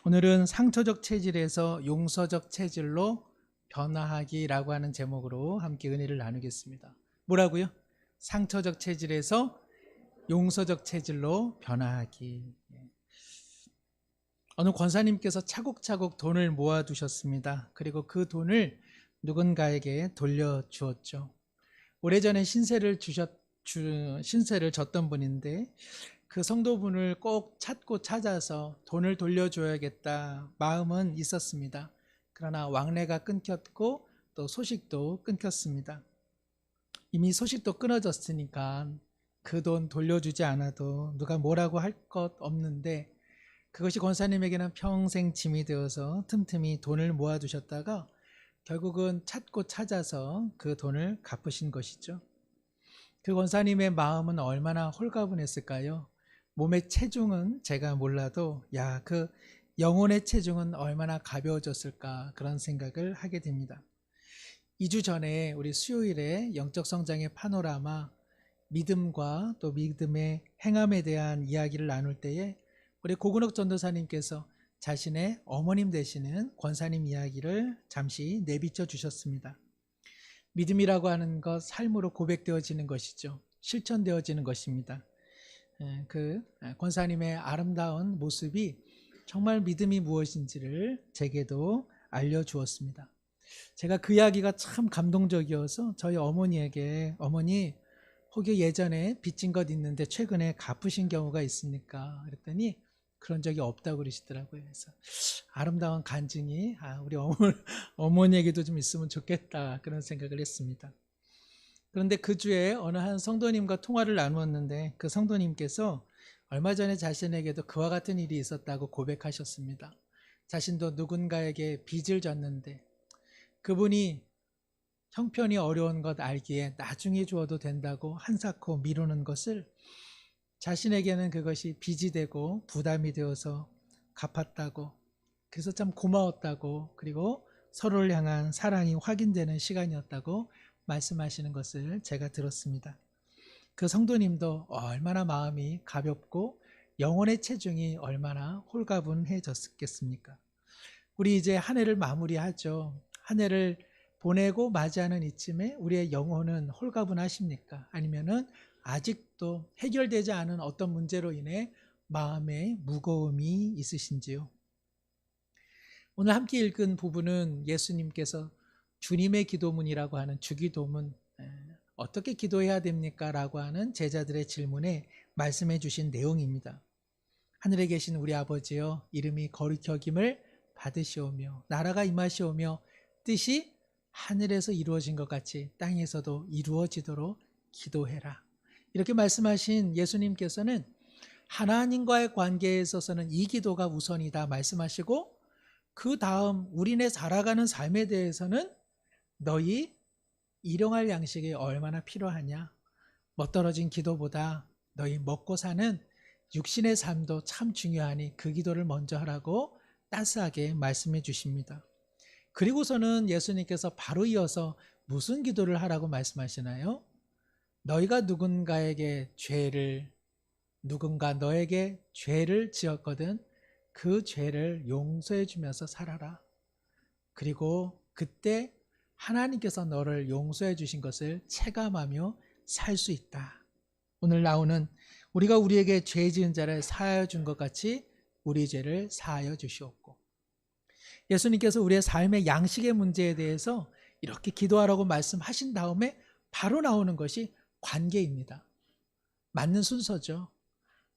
오늘은 상처적 체질에서 용서적 체질로 변화하기라고 하는 제목으로 함께 은혜를 나누겠습니다. 뭐라고요? 상처적 체질에서 용서적 체질로 변화하기. 어느 권사님께서 차곡차곡 돈을 모아두셨습니다. 그리고 그 돈을 누군가에게 돌려주었죠. 오래전에 신세를 졌던 분인데 그 성도분을 꼭 찾아서 돈을 돌려줘야겠다 마음은 있었습니다. 그러나 왕래가 끊겼고 또 소식도 끊겼습니다. 이미 소식도 끊어졌으니까 그 돈 돌려주지 않아도 누가 뭐라고 할 것 없는데, 그것이 권사님에게는 평생 짐이 되어서 틈틈이 돈을 모아두셨다가 결국은 찾아서 그 돈을 갚으신 것이죠. 그 권사님의 마음은 얼마나 홀가분했을까요? 몸의 체중은 제가 몰라도 그 영혼의 체중은 얼마나 가벼워졌을까, 그런 생각을 하게 됩니다. 2주 전에 우리 수요일에 영적 성장의 파노라마, 믿음과 또 믿음의 행함에 대한 이야기를 나눌 때에 우리 고근옥 전도사님께서 자신의 어머님 되시는 권사님 이야기를 잠시 내비쳐 주셨습니다. 믿음이라고 하는 것, 삶으로 고백되어지는 것이죠. 실천되어지는 것입니다. 그 권사님의 아름다운 모습이 정말 믿음이 무엇인지를 제게도 알려주었습니다. 제가 그 이야기가 참 감동적이어서 저희 어머니에게, 어머니 혹여 예전에 빚진 것 있는데 최근에 갚으신 경우가 있습니까? 그랬더니 그런 적이 없다고 그러시더라고요. 그래서 아름다운 간증이 우리 어머니에게도 좀 있으면 좋겠다, 그런 생각을 했습니다. 그런데 그 주에 어느 한 성도님과 통화를 나누었는데 그 성도님께서 얼마 전에 자신에게도 그와 같은 일이 있었다고 고백하셨습니다. 자신도 누군가에게 빚을 졌는데 그분이 형편이 어려운 것 알기에 나중에 주어도 된다고 한사코 미루는 것을, 자신에게는 그것이 빚이 되고 부담이 되어서 갚았다고, 그래서 참 고마웠다고, 그리고 서로를 향한 사랑이 확인되는 시간이었다고 말씀하시는 것을 제가 들었습니다. 그 성도님도 얼마나 마음이 가볍고 영혼의 체중이 얼마나 홀가분해졌겠습니까? 우리 이제 한 해를 마무리하죠. 한 해를 보내고 맞이하는 이쯤에 우리의 영혼은 홀가분하십니까? 아니면은 아직도 해결되지 않은 어떤 문제로 인해 마음에 무거움이 있으신지요? 오늘 함께 읽은 부분은 예수님께서 주님의 기도문이라고 하는 주기도문, 어떻게 기도해야 됩니까? 라고 하는 제자들의 질문에 말씀해 주신 내용입니다. 하늘에 계신 우리 아버지여, 이름이 거룩히 여김을 받으시오며 나라가 임하시오며 뜻이 하늘에서 이루어진 것 같이 땅에서도 이루어지도록 기도해라. 이렇게 말씀하신 예수님께서는 하나님과의 관계에 있어서는 이 기도가 우선이다 말씀하시고, 그 다음 우리네 살아가는 삶에 대해서는 너희 일용할 양식이 얼마나 필요하냐, 멋떨어진 기도보다 너희 먹고 사는 육신의 삶도 참 중요하니 그 기도를 먼저 하라고 따스하게 말씀해 주십니다. 그리고서는 예수님께서 바로 이어서 무슨 기도를 하라고 말씀하시나요? 너희가 누군가 너에게 죄를 지었거든 그 죄를 용서해 주면서 살아라. 그리고 그때 하나님께서 너를 용서해 주신 것을 체감하며 살 수 있다. 오늘 나오는 우리가 우리에게 죄 지은 자를 사하여 준 것 같이 우리 죄를 사하여 주시옵고, 예수님께서 우리의 삶의 양식의 문제에 대해서 이렇게 기도하라고 말씀하신 다음에 바로 나오는 것이 관계입니다. 맞는 순서죠.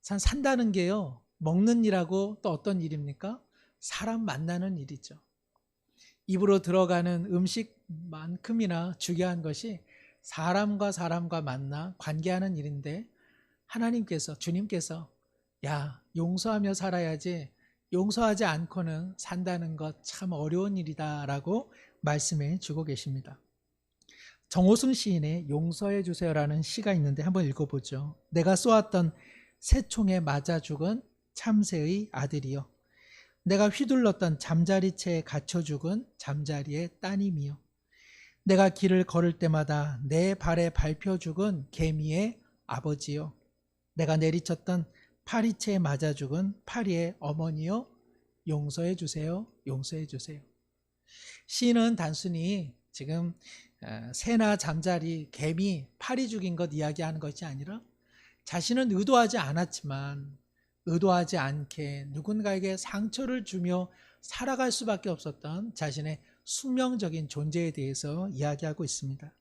산다는 게요, 먹는 일하고 또 어떤 일입니까? 사람 만나는 일이죠. 입으로 들어가는 음식만큼이나 중요한 것이 사람과 만나 관계하는 일인데, 하나님께서, 주님께서 용서하며 살아야지 용서하지 않고는 산다는 것 참 어려운 일이다 라고 말씀해 주고 계십니다. 정호승 시인의 용서해 주세요라는 시가 있는데 한번 읽어보죠. 내가 쏘았던 새총에 맞아 죽은 참새의 아들이여, 내가 휘둘렀던 잠자리채에 갇혀 죽은 잠자리의 따님이여, 내가 길을 걸을 때마다 내 발에 밟혀 죽은 개미의 아버지여, 내가 내리쳤던 파리채에 맞아 죽은 파리의 어머니여, 용서해 주세요. 용서해 주세요. 시인은 단순히 지금 새나 잠자리, 개미, 파리 죽인 것 이야기하는 것이 아니라 자신은 의도하지 않았지만 의도하지 않게 누군가에게 상처를 주며 살아갈 수밖에 없었던 자신의 숙명적인 존재에 대해서 이야기하고 있습니다.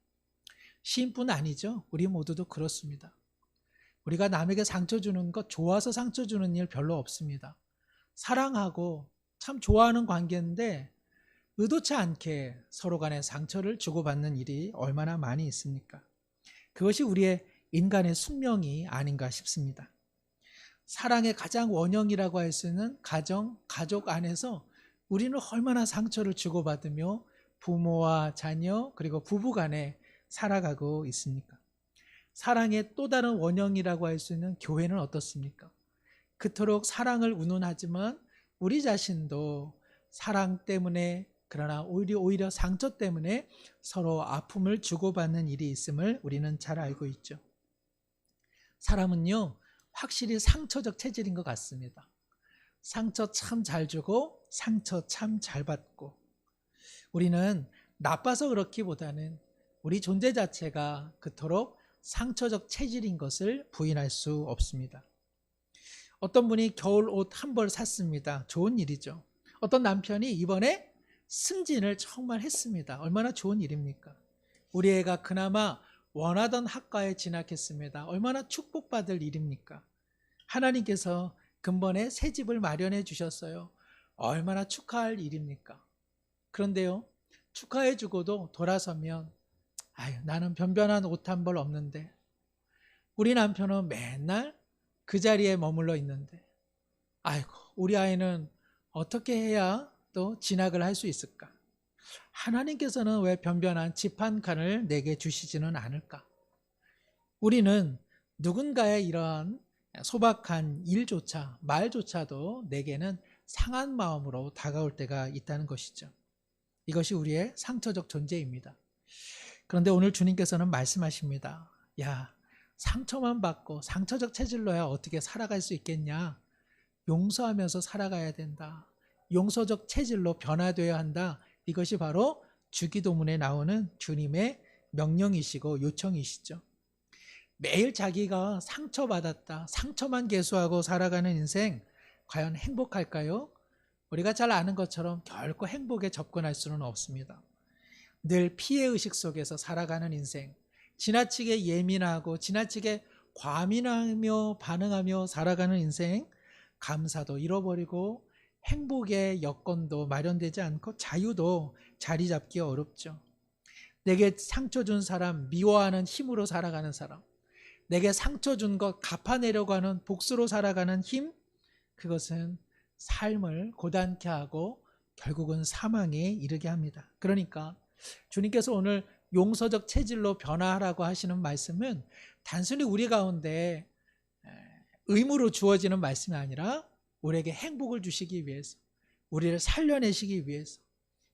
시인뿐 아니죠. 우리 모두도 그렇습니다. 우리가 남에게 상처 주는 것, 좋아서 상처 주는 일 별로 없습니다. 사랑하고 참 좋아하는 관계인데 의도치 않게 서로 간에 상처를 주고받는 일이 얼마나 많이 있습니까? 그것이 우리의 인간의 숙명이 아닌가 싶습니다. 사랑의 가장 원형이라고 할 수 있는 가정, 가족 안에서 우리는 얼마나 상처를 주고받으며 부모와 자녀 그리고 부부 간에 살아가고 있습니까? 사랑의 또 다른 원형이라고 할 수 있는 교회는 어떻습니까? 그토록 사랑을 운운하지만 우리 자신도 사랑 때문에 그러나 오히려 상처 때문에 서로 아픔을 주고받는 일이 있음을 우리는 잘 알고 있죠. 사람은요, 확실히 상처적 체질인 것 같습니다. 상처 참 잘 주고 상처 참 잘 받고 우리는 나빠서 그렇기보다는 우리 존재 자체가 그토록 상처적 체질인 것을 부인할 수 없습니다. 어떤 분이 겨울 옷 한 벌 샀습니다. 좋은 일이죠. 어떤 남편이 이번에 승진을 정말 했습니다. 얼마나 좋은 일입니까? 우리 애가 그나마 원하던 학과에 진학했습니다. 얼마나 축복받을 일입니까? 하나님께서 근본에 새 집을 마련해 주셨어요. 얼마나 축하할 일입니까? 그런데요, 축하해 주고도 돌아서면 아유, 나는 변변한 옷 한 벌 없는데 우리 남편은 맨날 그 자리에 머물러 있는데 아이고, 우리 아이는 어떻게 해야 또 진학을 할 수 있을까? 하나님께서는 왜 변변한 집 한 칸을 내게 주시지는 않을까? 우리는 누군가의 이러한 소박한 일조차, 말조차도 내게는 상한 마음으로 다가올 때가 있다는 것이죠. 이것이 우리의 상처적 존재입니다. 그런데 오늘 주님께서는 말씀하십니다. 야, 상처만 받고 상처적 체질로야 어떻게 살아갈 수 있겠냐? 용서하면서 살아가야 된다. 용서적 체질로 변화되어야 한다. 이것이 바로 주기도문에 나오는 주님의 명령이시고 요청이시죠. 매일 자기가 상처받았다, 상처만 계수하고 살아가는 인생 과연 행복할까요? 우리가 잘 아는 것처럼 결코 행복에 접근할 수는 없습니다. 늘 피해의식 속에서 살아가는 인생, 지나치게 예민하고 지나치게 과민하며 반응하며 살아가는 인생, 감사도 잃어버리고 행복의 여건도 마련되지 않고 자유도 자리 잡기 어렵죠. 내게 상처 준 사람 미워하는 힘으로 살아가는 사람, 내게 상처 준 것 갚아내려고 하는 복수로 살아가는 힘, 그것은 삶을 고단케 하고 결국은 사망에 이르게 합니다. 그러니까 주님께서 오늘 용서적 체질로 변화하라고 하시는 말씀은 단순히 우리 가운데 의무로 주어지는 말씀이 아니라 우리에게 행복을 주시기 위해서, 우리를 살려내시기 위해서,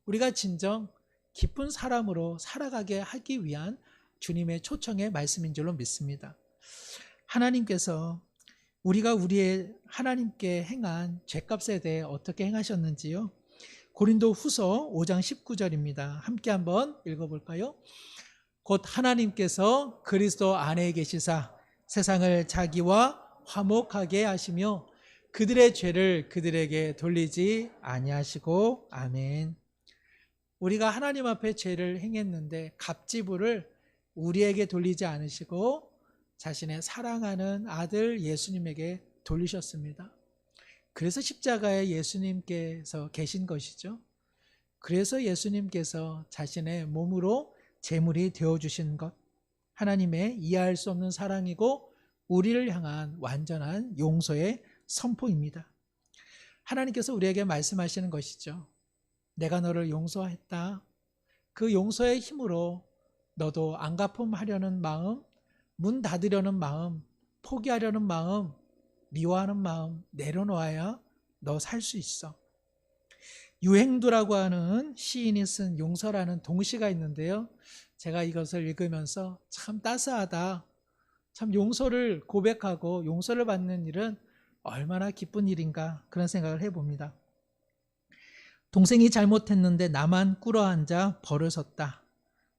우리가 진정 기쁜 사람으로 살아가게 하기 위한 주님의 초청의 말씀인 줄로 믿습니다. 하나님께서 우리가 우리의 하나님께 행한 죄값에 대해 어떻게 행하셨는지요? 고린도 후서 5장 19절입니다. 함께 한번 읽어볼까요? 곧 하나님께서 그리스도 안에 계시사 세상을 자기와 화목하게 하시며 그들의 죄를 그들에게 돌리지 아니하시고. 아멘. 우리가 하나님 앞에 죄를 행했는데 갑지불을 우리에게 돌리지 않으시고 자신의 사랑하는 아들 예수님에게 돌리셨습니다. 그래서 십자가에 예수님께서 계신 것이죠. 그래서 예수님께서 자신의 몸으로 제물이 되어주신 것, 하나님의 이해할 수 없는 사랑이고 우리를 향한 완전한 용서의 선포입니다. 하나님께서 우리에게 말씀하시는 것이죠. 내가 너를 용서했다. 그 용서의 힘으로 너도 안갚음하려는 마음, 문 닫으려는 마음, 포기하려는 마음, 미워하는 마음 내려놓아야 너 살 수 있어. 유행두라고 하는 시인이 쓴 용서라는 동시가 있는데요. 제가 이것을 읽으면서 참 따스하다. 참 용서를 고백하고 용서를 받는 일은 얼마나 기쁜 일인가 그런 생각을 해봅니다. 동생이 잘못했는데 나만 꿇어앉아 벌어섰다.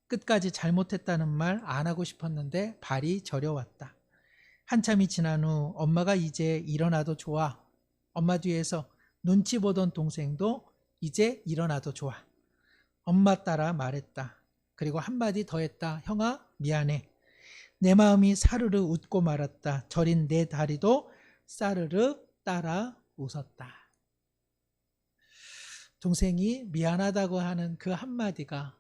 끝까지 잘못했다는 말 안 하고 싶었는데 발이 저려왔다. 한참이 지난 후 엄마가 이제 일어나도 좋아. 엄마 뒤에서 눈치 보던 동생도 이제 일어나도 좋아. 엄마 따라 말했다. 그리고 한마디 더 했다. 형아, 미안해. 내 마음이 사르르 웃고 말았다. 저린 내 다리도 사르르 따라 웃었다. 동생이 미안하다고 하는 그 한마디가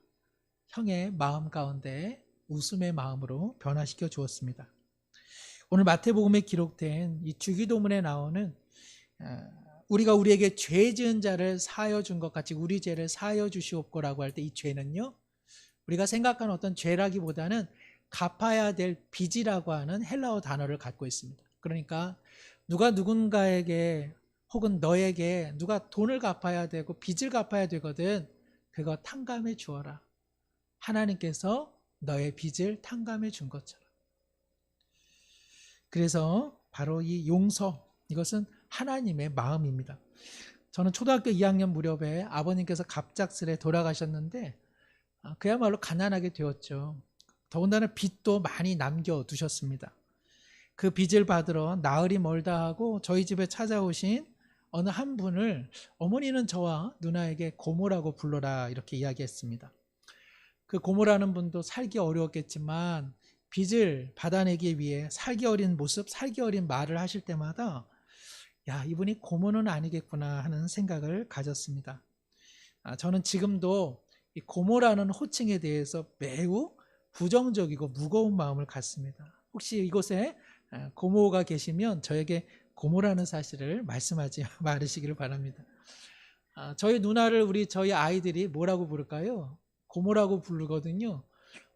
형의 마음 가운데 웃음의 마음으로 변화시켜 주었습니다. 오늘 마태복음에 기록된 이 주기도문에 나오는 우리가 우리에게 죄 지은 자를 사하여 준 것 같이 우리 죄를 사하여 주시옵고라고 할 때 이 죄는요, 우리가 생각하는 어떤 죄라기보다는 갚아야 될 빚이라고 하는 헬라어 단어를 갖고 있습니다. 그러니까 누가 누군가에게 혹은 너에게 누가 돈을 갚아야 되고 빚을 갚아야 되거든, 그거 탕감해 주어라. 하나님께서 너의 빚을 탕감해 준 것처럼. 그래서 바로 이 용서, 이것은 하나님의 마음입니다. 저는 초등학교 2학년 무렵에 아버님께서 갑작스레 돌아가셨는데 그야말로 가난하게 되었죠. 더군다나 빚도 많이 남겨두셨습니다. 그 빚을 받으러 나흘이 멀다 하고 저희 집에 찾아오신 어느 한 분을 어머니는 저와 누나에게 고모라고 불러라 이렇게 이야기했습니다. 그 고모라는 분도 살기 어려웠겠지만 빚을 받아내기 위해 살기 어린 모습, 살기 어린 말을 하실 때마다 야, 이분이 고모는 아니겠구나 하는 생각을 가졌습니다. 저는 지금도 이 고모라는 호칭에 대해서 매우 부정적이고 무거운 마음을 갖습니다. 혹시 이곳에 고모가 계시면 저에게 고모라는 사실을 말씀하지 말으시기를 바랍니다. 저희 누나를 저희 아이들이 뭐라고 부를까요? 고모라고 부르거든요.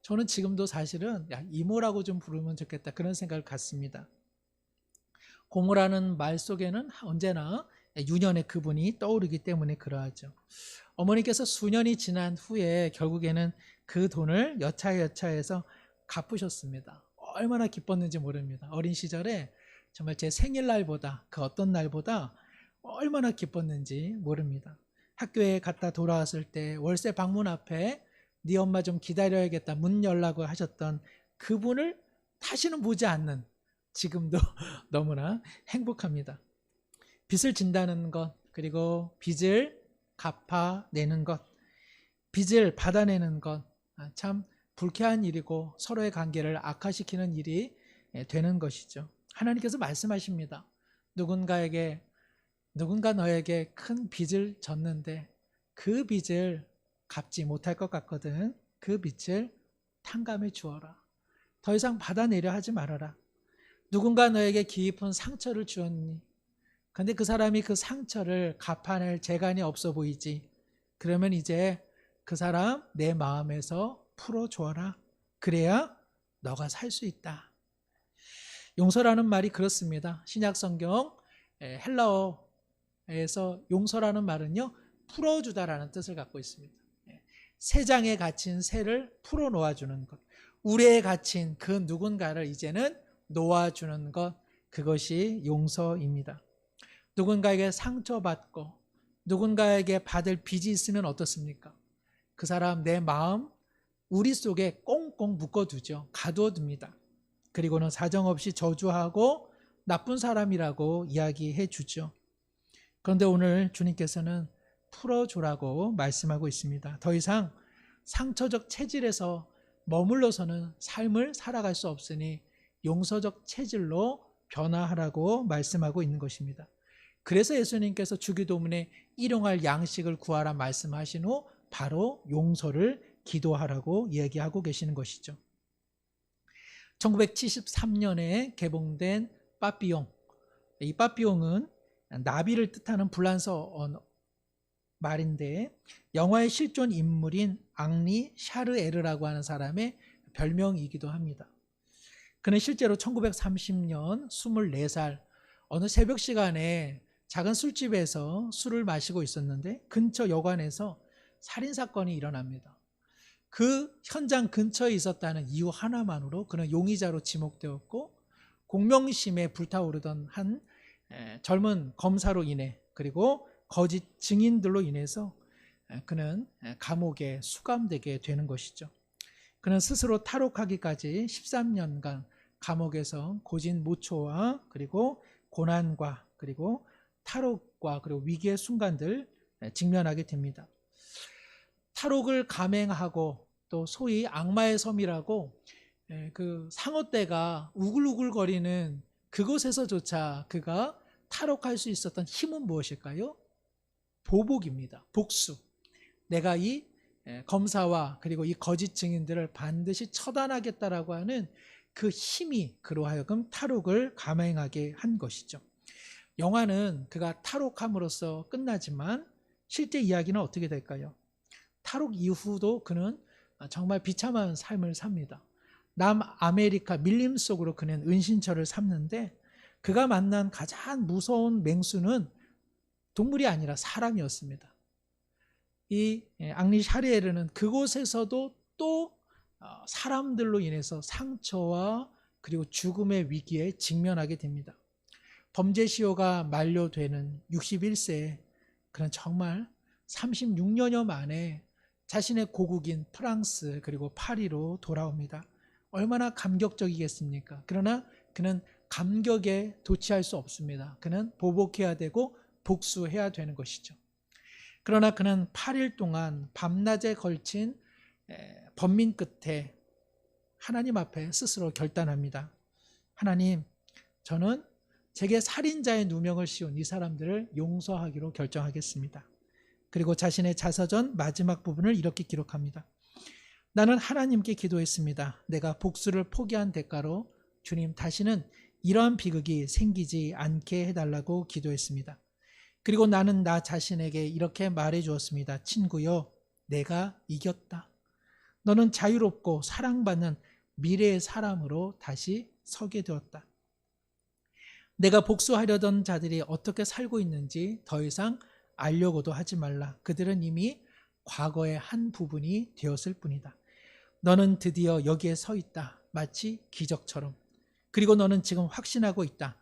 저는 지금도 사실은 야, 이모라고 좀 부르면 좋겠다 그런 생각을 갖습니다. 고모라는 말 속에는 언제나 유년의 그분이 떠오르기 때문에 그러하죠. 어머니께서 수년이 지난 후에 결국에는 그 돈을 여차여차해서 갚으셨습니다. 얼마나 기뻤는지 모릅니다. 어린 시절에 정말 제 생일날보다 그 어떤 날보다 얼마나 기뻤는지 모릅니다. 학교에 갔다 돌아왔을 때 월세 방문 앞에 네 엄마 좀 기다려야겠다 문 열라고 하셨던 그분을 다시는 보지 않는 지금도 너무나 행복합니다. 빚을 진다는 것, 그리고 빚을 갚아내는 것, 빚을 받아내는 것, 참 불쾌한 일이고 서로의 관계를 악화시키는 일이 되는 것이죠. 하나님께서 말씀하십니다. 누군가 너에게 큰 빚을 졌는데 그 빚을 갚지 못할 것 같거든. 그 빚을 탕감해 주어라. 더 이상 받아내려 하지 말아라. 누군가 너에게 깊은 상처를 주었니? 근데 그 사람이 그 상처를 갚아낼 재간이 없어 보이지? 그러면 이제 그 사람 내 마음에서 풀어주어라. 그래야 너가 살 수 있다. 용서라는 말이 그렇습니다. 신약성경 헬라어에서 용서라는 말은요, 풀어주다라는 뜻을 갖고 있습니다. 새 장에 갇힌 새를 풀어놓아주는 것, 우레에 갇힌 그 누군가를 이제는 놓아주는 것, 그것이 용서입니다. 누군가에게 상처받고 누군가에게 받을 빚이 있으면 어떻습니까? 그 사람 내 마음 우리 속에 꽁꽁 묶어두죠. 가두어둡니다. 그리고는 사정없이 저주하고 나쁜 사람이라고 이야기해 주죠. 그런데 오늘 주님께서는 풀어주라고 말씀하고 있습니다. 더 이상 상처적 체질에서 머물러서는 삶을 살아갈 수 없으니 용서적 체질로 변화하라고 말씀하고 있는 것입니다. 그래서 예수님께서 주기도문에 일용할 양식을 구하라 말씀하신 후 바로 용서를 기도하라고 이야기하고 계시는 것이죠. 1973년에 개봉된 빠삐용, 이 빠삐용은 나비를 뜻하는 불란서 말인데 영화의 실존 인물인 앙리 샤르에르라고 하는 사람의 별명이기도 합니다. 그는 실제로 1930년 24살 어느 새벽 시간에 작은 술집에서 술을 마시고 있었는데 근처 여관에서 살인사건이 일어납니다. 그 현장 근처에 있었다는 이유 하나만으로 그는 용의자로 지목되었고 공명심에 불타오르던 한 젊은 검사로 인해 그리고 거짓 증인들로 인해서 그는 감옥에 수감되게 되는 것이죠. 그는 스스로 탈옥하기까지 13년간 감옥에서 고진무초와 그리고 고난과 그리고 탈옥과 그리고 위기의 순간들 직면하게 됩니다. 탈옥을 감행하고 또 소위 악마의 섬이라고 그 상어떼가 우글우글거리는 그곳에서조차 그가 탈옥할 수 있었던 힘은 무엇일까요? 보복입니다. 복수. 내가 이 검사와 그리고 이 거짓 증인들을 반드시 처단하겠다라고 하는 그 힘이 그로 하여금 탈옥을 감행하게 한 것이죠. 영화는 그가 탈옥함으로써 끝나지만 실제 이야기는 어떻게 될까요? 탈옥 이후도 그는 정말 비참한 삶을 삽니다. 남아메리카 밀림 속으로 그는 은신처를 삼는데 그가 만난 가장 무서운 맹수는 동물이 아니라 사람이었습니다. 이 앙리 샤리에르는 그곳에서도 또 사람들로 인해서 상처와 그리고 죽음의 위기에 직면하게 됩니다. 범죄 시효가 만료되는 61세에 그는 정말 36년여 만에 자신의 고국인 프랑스 그리고 파리로 돌아옵니다. 얼마나 감격적이겠습니까? 그러나 그는 감격에 도취할 수 없습니다. 그는 보복해야 되고 복수해야 되는 것이죠. 그러나 그는 8일 동안 밤낮에 걸친 번민 끝에 하나님 앞에 스스로 결단합니다. 하나님, 저는 제게 살인자의 누명을 씌운 이 사람들을 용서하기로 결정하겠습니다. 그리고 자신의 자서전 마지막 부분을 이렇게 기록합니다. 나는 하나님께 기도했습니다. 내가 복수를 포기한 대가로 주님 다시는 이러한 비극이 생기지 않게 해달라고 기도했습니다. 그리고 나는 나 자신에게 이렇게 말해 주었습니다. 친구여, 내가 이겼다. 너는 자유롭고 사랑받는 미래의 사람으로 다시 서게 되었다. 내가 복수하려던 자들이 어떻게 살고 있는지 더 이상 알려고도 하지 말라. 그들은 이미 과거의 한 부분이 되었을 뿐이다. 너는 드디어 여기에 서 있다. 마치 기적처럼. 그리고 너는 지금 확신하고 있다.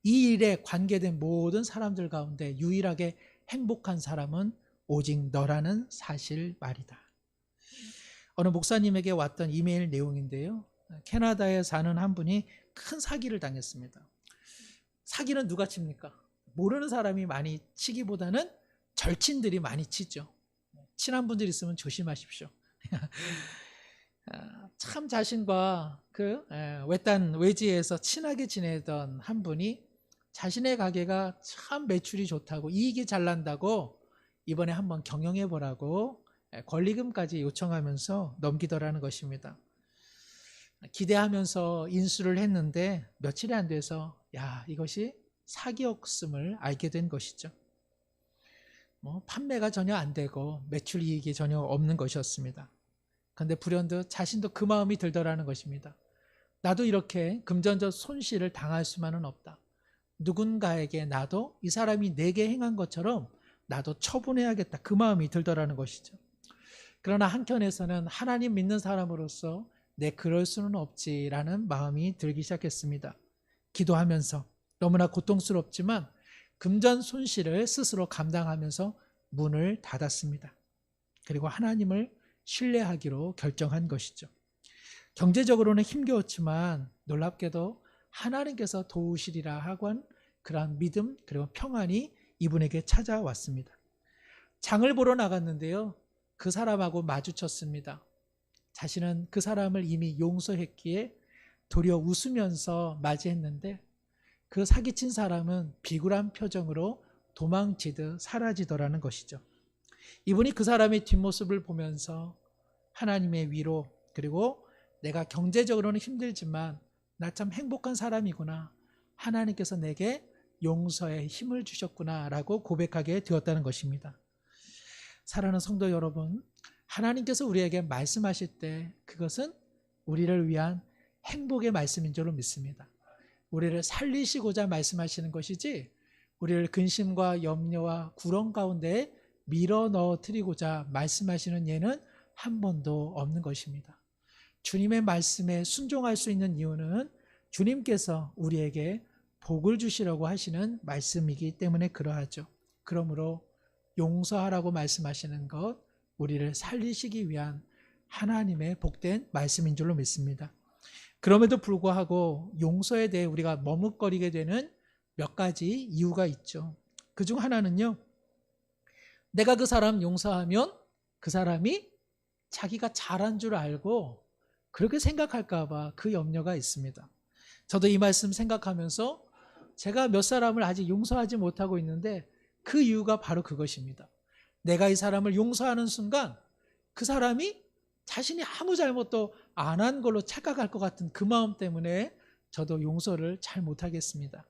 이 일에 관계된 모든 사람들 가운데 유일하게 행복한 사람은 오직 너라는 사실 말이다. 어느 목사님에게 왔던 이메일 내용인데요. 캐나다에 사는 한 분이 큰 사기를 당했습니다. 사기는 누가 칩니까? 모르는 사람이 많이 치기보다는 절친들이 많이 치죠. 친한 분들 있으면 조심하십시오. 참 자신과 그 외딴 외지에서 친하게 지내던 한 분이 자신의 가게가 참 매출이 좋다고 이익이 잘 난다고 이번에 한번 경영해 보라고 권리금까지 요청하면서 넘기더라는 것입니다. 기대하면서 인수를 했는데 며칠이 안 돼서 이것이 사기였음을 알게 된 것이죠. 판매가 전혀 안 되고 매출 이익이 전혀 없는 것이었습니다. 그런데 불현듯 자신도 그 마음이 들더라는 것입니다. 나도 이렇게 금전적 손실을 당할 수만은 없다. 누군가에게 나도 이 사람이 내게 행한 것처럼 나도 처분해야겠다. 그 마음이 들더라는 것이죠. 그러나 한켠에서는 하나님 믿는 사람으로서 내 그럴 수는 없지라는 마음이 들기 시작했습니다. 기도하면서 너무나 고통스럽지만 금전 손실을 스스로 감당하면서 문을 닫았습니다. 그리고 하나님을 신뢰하기로 결정한 것이죠. 경제적으로는 힘겨웠지만 놀랍게도 하나님께서 도우시리라 하고 한 그러한 믿음 그리고 평안이 이분에게 찾아왔습니다. 장을 보러 나갔는데요. 그 사람하고 마주쳤습니다. 자신은 그 사람을 이미 용서했기에 도리어 웃으면서 맞이했는데 그 사기친 사람은 비굴한 표정으로 도망치듯 사라지더라는 것이죠. 이분이 그 사람의 뒷모습을 보면서 하나님의 위로 그리고 내가 경제적으로는 힘들지만 나 참 행복한 사람이구나. 하나님께서 내게 용서의 힘을 주셨구나 라고 고백하게 되었다는 것입니다. 사랑하는 성도 여러분, 하나님께서 우리에게 말씀하실 때 그것은 우리를 위한 행복의 말씀인 줄로 믿습니다. 우리를 살리시고자 말씀하시는 것이지 우리를 근심과 염려와 구렁 가운데 밀어 넣어뜨리고자 말씀하시는 예는 한 번도 없는 것입니다. 주님의 말씀에 순종할 수 있는 이유는 주님께서 우리에게 복을 주시려고 하시는 말씀이기 때문에 그러하죠. 그러므로 용서하라고 말씀하시는 것, 우리를 살리시기 위한 하나님의 복된 말씀인 줄로 믿습니다. 그럼에도 불구하고 용서에 대해 우리가 머뭇거리게 되는 몇 가지 이유가 있죠. 그중 하나는요, 내가 그 사람 용서하면 그 사람이 자기가 잘한 줄 알고 그렇게 생각할까 봐 그 염려가 있습니다. 저도 이 말씀 생각하면서 제가 몇 사람을 아직 용서하지 못하고 있는데 그 이유가 바로 그것입니다. 내가 이 사람을 용서하는 순간 그 사람이 자신이 아무 잘못도 안 한 걸로 착각할 것 같은 그 마음 때문에 저도 용서를 잘 못하겠습니다.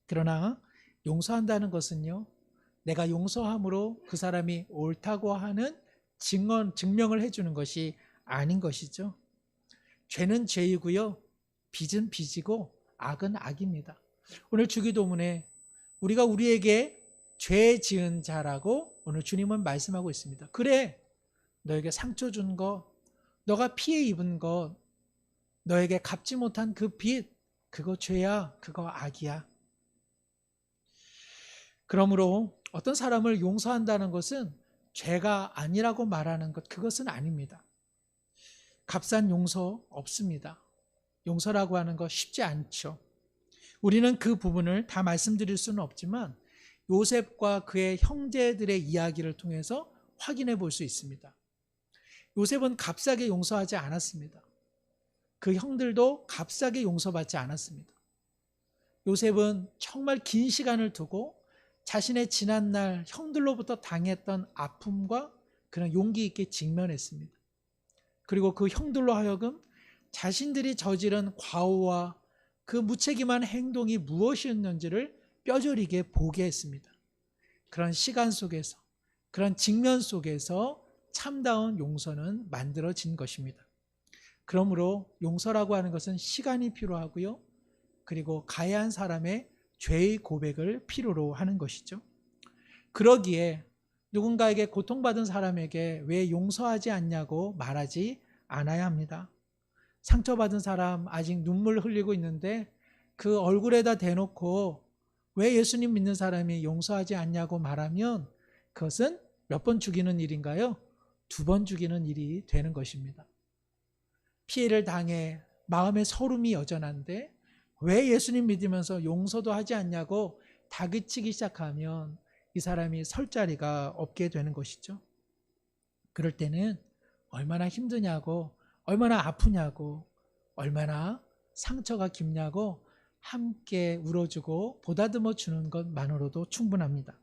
그러나 용서한다는 것은요, 내가 용서함으로 그 사람이 옳다고 하는 증명을 해주는 것이 아닌 것이죠. 죄는 죄이고요, 빚은 빚이고 악은 악입니다. 오늘 주기도문에 우리가 우리에게 죄 지은 자라고 오늘 주님은 말씀하고 있습니다. 그래, 너에게 상처 준 것, 너가 피해 입은 것, 너에게 갚지 못한 그 빚, 그거 죄야, 그거 악이야. 그러므로 어떤 사람을 용서한다는 것은 죄가 아니라고 말하는 것, 그것은 아닙니다. 값싼 용서 없습니다. 용서라고 하는 거 쉽지 않죠. 우리는 그 부분을 다 말씀드릴 수는 없지만 요셉과 그의 형제들의 이야기를 통해서 확인해 볼 수 있습니다. 요셉은 값싸게 용서하지 않았습니다. 그 형들도 값싸게 용서받지 않았습니다. 요셉은 정말 긴 시간을 두고 자신의 지난날 형들로부터 당했던 아픔과 그런 용기 있게 직면했습니다. 그리고 그 형들로 하여금 자신들이 저지른 과오와 그 무책임한 행동이 무엇이었는지를 뼈저리게 보게 했습니다. 그런 시간 속에서, 그런 직면 속에서 참다운 용서는 만들어진 것입니다. 그러므로 용서라고 하는 것은 시간이 필요하고요, 그리고 가해한 사람의 죄의 고백을 필요로 하는 것이죠. 그러기에 누군가에게 고통받은 사람에게 왜 용서하지 않냐고 말하지 않아야 합니다. 상처받은 사람 아직 눈물 흘리고 있는데 그 얼굴에다 대놓고 왜 예수님 믿는 사람이 용서하지 않냐고 말하면 그것은 몇 번 죽이는 일인가요? 2번 죽이는 일이 되는 것입니다. 피해를 당해 마음의 서름이 여전한데 왜 예수님 믿으면서 용서도 하지 않냐고 다그치기 시작하면 이 사람이 설 자리가 없게 되는 것이죠. 그럴 때는 얼마나 힘드냐고, 얼마나 아프냐고, 얼마나 상처가 깊냐고 함께 울어주고 보다듬어 주는 것만으로도 충분합니다.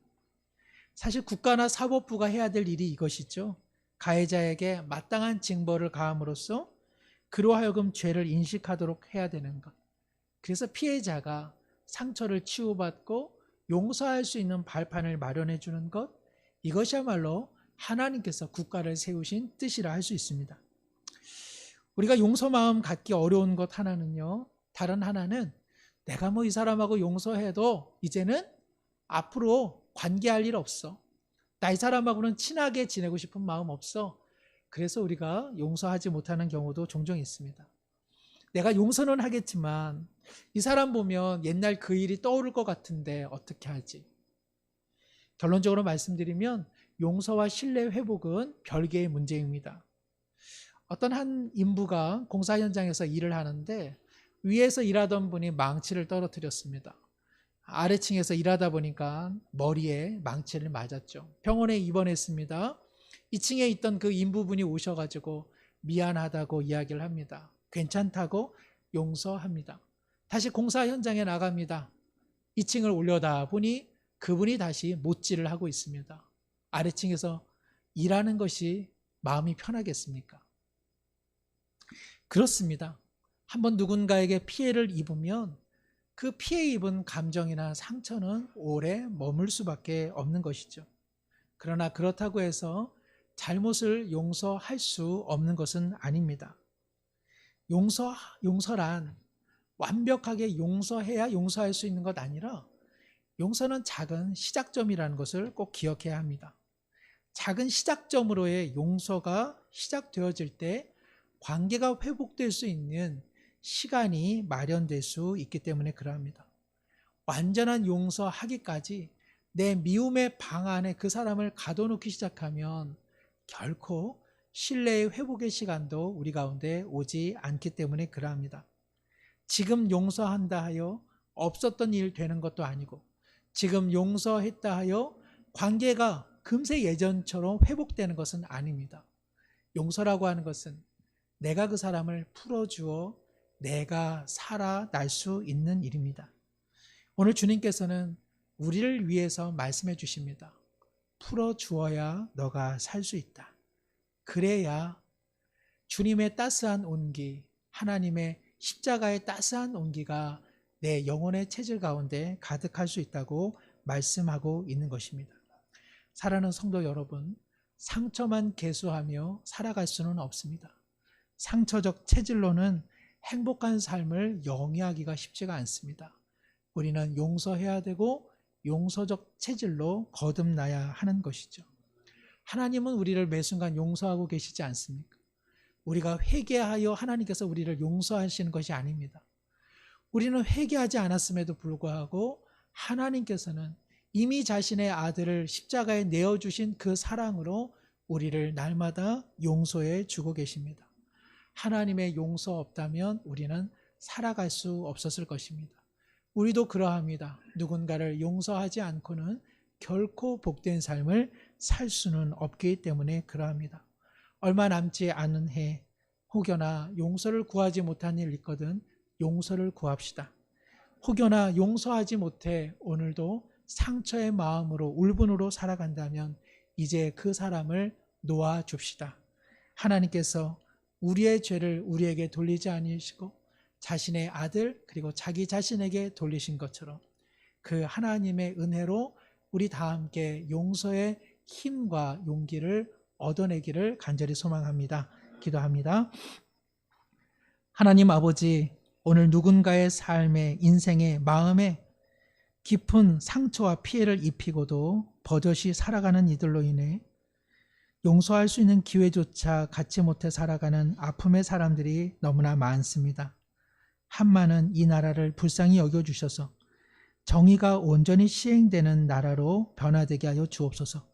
사실 국가나 사법부가 해야 될 일이 이것이죠. 가해자에게 마땅한 징벌을 가함으로써 그로 하여금 죄를 인식하도록 해야 되는 것. 그래서 피해자가 상처를 치유받고 용서할 수 있는 발판을 마련해 주는 것, 이것이야말로 하나님께서 국가를 세우신 뜻이라 할 수 있습니다. 우리가 용서 마음 갖기 어려운 것 하나는요, 다른 하나는 내가 뭐 이 사람하고 용서해도 이제는 앞으로 관계할 일 없어. 나 이 사람하고는 친하게 지내고 싶은 마음 없어. 그래서 우리가 용서하지 못하는 경우도 종종 있습니다. 내가 용서는 하겠지만 이 사람 보면 옛날 그 일이 떠오를 것 같은데 어떻게 하지? 결론적으로 말씀드리면 용서와 신뢰 회복은 별개의 문제입니다. 어떤 한 인부가 공사 현장에서 일을 하는데 위에서 일하던 분이 망치를 떨어뜨렸습니다. 아래층에서 일하다 보니까 머리에 망치를 맞았죠. 병원에 입원했습니다. 2층에 있던 그 인부분이 오셔가지고 미안하다고 이야기를 합니다. 괜찮다고 용서합니다. 다시 공사 현장에 나갑니다. 2층을 올려다 보니 그분이 다시 못질을 하고 있습니다. 아래층에서 일하는 것이 마음이 편하겠습니까? 그렇습니다. 한번 누군가에게 피해를 입으면 그 피해 입은 감정이나 상처는 오래 머물 수밖에 없는 것이죠. 그러나 그렇다고 해서 잘못을 용서할 수 없는 것은 아닙니다. 용서란 완벽하게 용서해야 용서할 수 있는 것 아니라 용서는 작은 시작점이라는 것을 꼭 기억해야 합니다. 작은 시작점으로의 용서가 시작되어질 때 관계가 회복될 수 있는 시간이 마련될 수 있기 때문에 그러합니다. 완전한 용서하기까지 내 미움의 방 안에 그 사람을 가둬놓기 시작하면 결코 신뢰의 회복의 시간도 우리 가운데 오지 않기 때문에 그러합니다. 지금 용서한다 하여 없었던 일 되는 것도 아니고, 지금 용서했다 하여 관계가 금세 예전처럼 회복되는 것은 아닙니다. 용서라고 하는 것은 내가 그 사람을 풀어주어 내가 살아날 수 있는 일입니다. 오늘 주님께서는 우리를 위해서 말씀해 주십니다. 풀어주어야 너가 살 수 있다. 그래야 주님의 따스한 온기, 하나님의 십자가의 따스한 온기가 내 영혼의 체질 가운데 가득할 수 있다고 말씀하고 있는 것입니다. 사랑하는 성도 여러분, 상처만 계수하며 살아갈 수는 없습니다. 상처적 체질로는 행복한 삶을 영위하기가 쉽지가 않습니다. 우리는 용서해야 되고 용서적 체질로 거듭나야 하는 것이죠. 하나님은 우리를 매 순간 용서하고 계시지 않습니까? 우리가 회개하여 하나님께서 우리를 용서하시는 것이 아닙니다. 우리는 회개하지 않았음에도 불구하고 하나님께서는 이미 자신의 아들을 십자가에 내어주신 그 사랑으로 우리를 날마다 용서해 주고 계십니다. 하나님의 용서 없다면 우리는 살아갈 수 없었을 것입니다. 우리도 그러합니다. 누군가를 용서하지 않고는 결코 복된 삶을 살 수는 없기 때문에 그러합니다. 얼마 남지 않은 해, 혹여나 용서를 구하지 못한 일 있거든 용서를 구합시다. 혹여나 용서하지 못해 오늘도 상처의 마음으로 울분으로 살아간다면 이제 그 사람을 놓아줍시다. 하나님께서 우리의 죄를 우리에게 돌리지 않으시고 자신의 아들 그리고 자기 자신에게 돌리신 것처럼 그 하나님의 은혜로 우리 다 함께 용서의 힘과 용기를 얻어내기를 간절히 소망합니다. 기도합니다. 하나님 아버지, 오늘 누군가의 삶에, 인생에, 마음에 깊은 상처와 피해를 입히고도 버젓이 살아가는 이들로 인해 용서할 수 있는 기회조차 갖지 못해 살아가는 아픔의 사람들이 너무나 많습니다. 한마는 이 나라를 불쌍히 여겨주셔서 정의가 온전히 시행되는 나라로 변화되게 하여 주옵소서.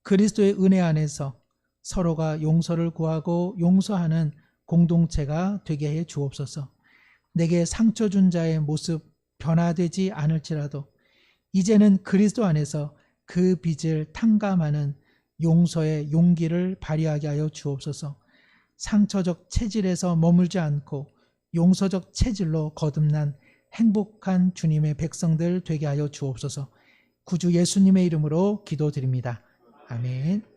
그리스도의 은혜 안에서 서로가 용서를 구하고 용서하는 공동체가 되게 해 주옵소서. 내게 상처 준 자의 모습 변화되지 않을지라도 이제는 그리스도 안에서 그 빚을 탕감하는 용서의 용기를 발휘하게 하여 주옵소서. 상처적 체질에서 머물지 않고 용서적 체질로 거듭난 행복한 주님의 백성들 되게 하여 주옵소서. 구주 예수님의 이름으로 기도드립니다. 아멘.